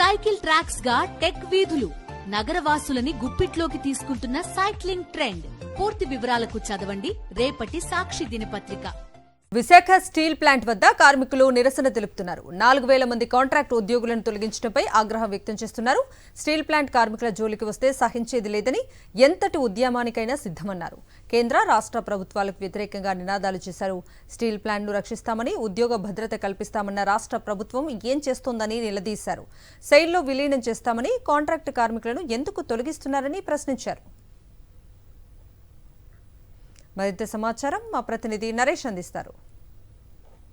Cycle tracks గా tech వీధులు నగరవాసులని గుప్పిట్లోకి తీసుకుంటున్న సైక్లింగ్ ట్రెండ్. పూర్తి వివరాలకు చదవండి రేపటి సాక్షి దినపత్రిక. విశాఖ స్టీల్ ప్లాంట్ వద్ద కార్మికులు నిరసన తెలుపుతున్నారు. 4000 మంది కాంట్రాక్ట్ ఉద్యోగులను తొలగించడంపై ఆగ్రహం వ్యక్తం చేస్తున్నారు. స్టీల్ ప్లాంట్ కార్మికుల జోలికి వస్తే సహించేది లేదని, ఎంతటి ఉద్యమానికైనా సిద్ధమన్నారు. కేంద్ర రాష్ట్ర ప్రభుత్వాలకు వ్యతిరేకంగా నినాదాలు చేశారు. స్టీల్ ప్లాంట్ను రక్షిస్తామని, ఉద్యోగ భద్రత కల్పిస్తామన్న రాష్ట్ర ప్రభుత్వం ఏం చేస్తోందని నిలదీశారు. సెయిల్లో విలీనం చేస్తామని, కాంట్రాక్ట్ కార్మికులను ఎందుకు తొలగిస్తున్నారని ప్రశ్నించారు. మరింత సమాచారం మా ప్రతినిధి నరేష్ అందిస్తారు.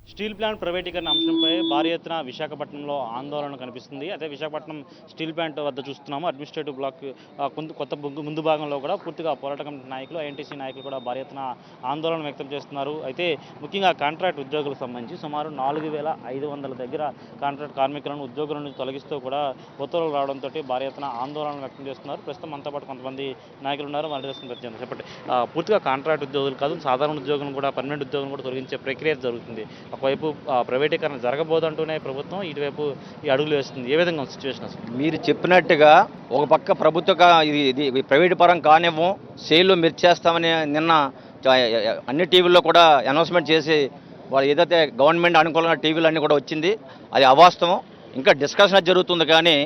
స్టీల్ ప్లాంట్ ప్రైవేటీకరణ అంశంపై భారీ ఎత్తున విశాఖపట్నంలో ఆందోళన కనిపిస్తుంది. అదే విశాఖపట్నం స్టీల్ ప్లాంట్ వద్ద చూస్తున్నాము. అడ్మినిస్ట్రేటివ్ బ్లాక్ కొత్త ముందు భాగంలో కూడా పూర్తిగా పోరాట కమిటీ నాయకులు, ఐఎన్టీసీ నాయకులు కూడా భారీ ఎత్తున ఆందోళన వ్యక్తం చేస్తున్నారు. అయితే ముఖ్యంగా కాంట్రాక్ట్ ఉద్యోగులకు సంబంధించి సుమారు 4500 దగ్గర కాంట్రాక్ట్ కార్మికులను ఉద్యోగుల నుంచి తొలగిస్తూ కూడా ఉత్తర్వులు రావడంతో భారీ ఎత్తున ఆందోళన వ్యక్తం చేస్తున్నారు. ప్రస్తుతం మనతో పాటు కొంతమంది నాయకులు ఉన్నారు. వారి ప్రత్యేకంగా చెప్పండి, పూర్తిగా కాంట్రాక్ట్ ఉద్యోగులు కాదు, సాధారణ ఉద్యోగులను కూడా, పర్మనెంట్ ఉద్యోగులను కూడా తొలగించే ప్రక్రియ జరుగుతుంది. ఒకవైపు ప్రైవేటీకరణ జరగబోదంటూనే ప్రభుత్వం ఇటువైపు ఈ అడుగులు వేస్తుంది. ఏ విధంగా సిచ్యువేషన్ అసలు? మీరు చెప్పినట్టుగా ఒక పక్క ప్రభుత్వ ఇది ప్రైవేట్ పరం కానివ్వం, సేల్లో మెరిచేస్తామని నిన్న అన్ని టీవీల్లో కూడా అనౌన్స్మెంట్ చేసి వాళ్ళు ఏదైతే గవర్నమెంట్ అనుకూలంగా టీవీలు అన్నీ కూడా వచ్చింది, అది అవాస్తవం. ఇంకా డిస్కషన్ జరుగుతుంది. కానీ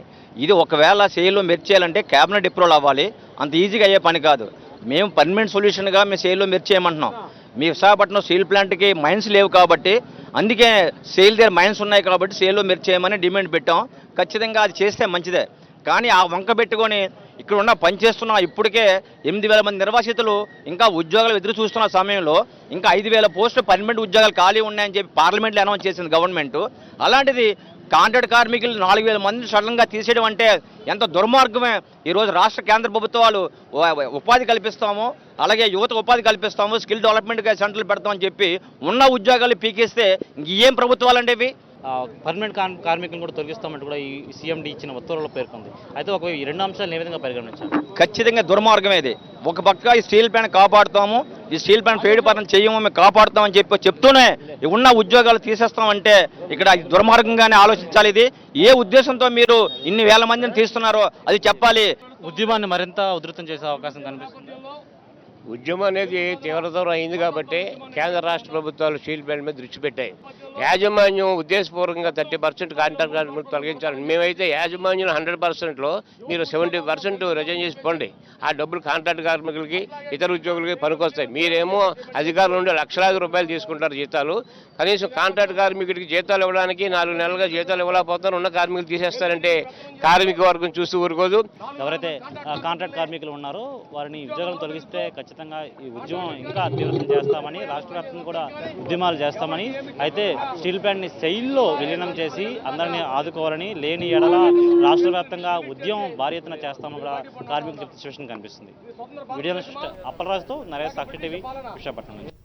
ఇది ఒకవేళ సేల్లో మెరిచేయాలంటే క్యాబినెట్ అప్రూవల్ అవ్వాలి. అంత ఈజీగా అయ్యే పని కాదు. మేము పర్మనెంట్ సొల్యూషన్గా మేము సేల్లో మెరిచేయమంటున్నాం. మీ విశాఖపట్నం స్టీల్ ప్లాంట్కి మైన్స్ లేవు కాబట్టి, అందుకే సేల్ దగ్గర మైన్స్ ఉన్నాయి కాబట్టి సేల్లో మెరిచేయమని డిమాండ్ పెట్టాం. ఖచ్చితంగా అది చేస్తే మంచిదే. కానీ ఆ వంక పెట్టుకొని ఇక్కడ ఉన్న పనిచేస్తున్న ఇప్పటికే 8000 మంది నిర్వాసితులు ఇంకా ఉద్యోగాలు ఎదురు చూస్తున్న సమయంలో ఇంకా 5000 పోస్టులు పర్మనెంట్ ఉద్యోగాలు ఖాళీ ఉన్నాయని చెప్పి పార్లమెంట్లో అనౌన్స్ చేసింది గవర్నమెంట్. అలాంటిది కాంట్రాక్ట్ కార్మికులు 4000 మంది సడన్గా తీసేయడం అంటే ఎంత దుర్మార్గమే. ఈరోజు రాష్ట్ర కేంద్ర ప్రభుత్వాలు ఉపాధి కల్పిస్తాము, అలాగే యువత ఉపాధి కల్పిస్తాము, స్కిల్ డెవలప్మెంట్ సెంటర్లు పెడతామని చెప్పి ఉన్న ఉద్యోగాలు పీకేస్తే ఇంకేం ప్రభుత్వాలు అంటే ఇవి? పర్మనెంట్ కార్మికులను కూడా తొలగిస్తామంటూ కూడా ఈ సీఎండీ ఇచ్చిన ఉత్తర్వుల్లో పేర్కొంది. అయితే ఒక ఈ రెండు అంశాలను ఏ విధంగా పరిగణించాలి? ఖచ్చితంగా దుర్మార్గం ఇది. ఒక పక్క ఈ స్టీల్ ప్లాంట్ కాపాడుతాము, ఈ స్టీల్ ప్లాంట్ ప్రైవేటీకరణ చేయము, మేము కాపాడుతామని చెప్తూనే ఉన్న ఉద్యోగాలు తీసేస్తామంటే ఇక్కడ దుర్మార్గంగానే ఆలోచించాలి. ఇది ఏ ఉద్దేశంతో మీరు ఇన్ని వేల మందిని తీస్తున్నారో అది చెప్పాలి. ఉద్యమాన్ని మరింత ఉధృతం చేసే అవకాశం కనిపిస్తుంది. ఉద్యమం అనేది తీవ్రతరం అయింది కాబట్టి కేంద్ర రాష్ట్ర ప్రభుత్వాలు స్టీల్ ప్లాంట్ మీద దృష్టి పెట్టాయి. యాజమాన్యం ఉద్దేశపూర్వకంగా 30% కాంట్రాక్ట్ కార్మికులు తొలగించాలని, మేమైతే యాజమాన్యం 100%లో మీరు 70% రిజైన్ చేసి పోండి. ఆ డబ్బులు కాంట్రాక్ట్ కార్మికులకి, ఇతర ఉద్యోగులకి పనికొస్తాయి. మీరేమో అధికారుల నుండి లక్షలాది రూపాయలు తీసుకుంటారు జీతాలు. కనీసం కాంట్రాక్ట్ కార్మికుడికి జీతాలు ఇవ్వడానికి 4 నెలలుగా జీతాలు ఇవ్వలేకపోతారు. ఉన్న కార్మికులు తీసేస్తారంటే కార్మిక వర్గం చూస్తూ ఊరుకోదు. ఎవరైతే కాంట్రాక్ట్ కార్మికులు ఉన్నారో వారిని ఉద్యోగాలు తొలగిస్తే ఖచ్చితంగా ఈ ఉద్యమం ఇంకా తీవ్రం చేస్తామని, రాష్ట్ర వ్యాప్తంగా కూడా ఉద్యమాలు చేస్తామని, అయితే స్టీల్ ప్లాంట్ని సెయిల్లో విలీనం చేసి అందరినీ ఆదుకోవాలని, లేని ఎడల రాష్ట్ర వ్యాప్తంగా ఉద్యమం భారీ ఎత్తున చేస్తామని కూడా కార్మికుల సిచ్యువేషన్ కనిపిస్తుంది. వీడియో అప్పలరాజుతో నరేష్, సాక్షి టీవీ, విశాఖపట్నం నుంచి.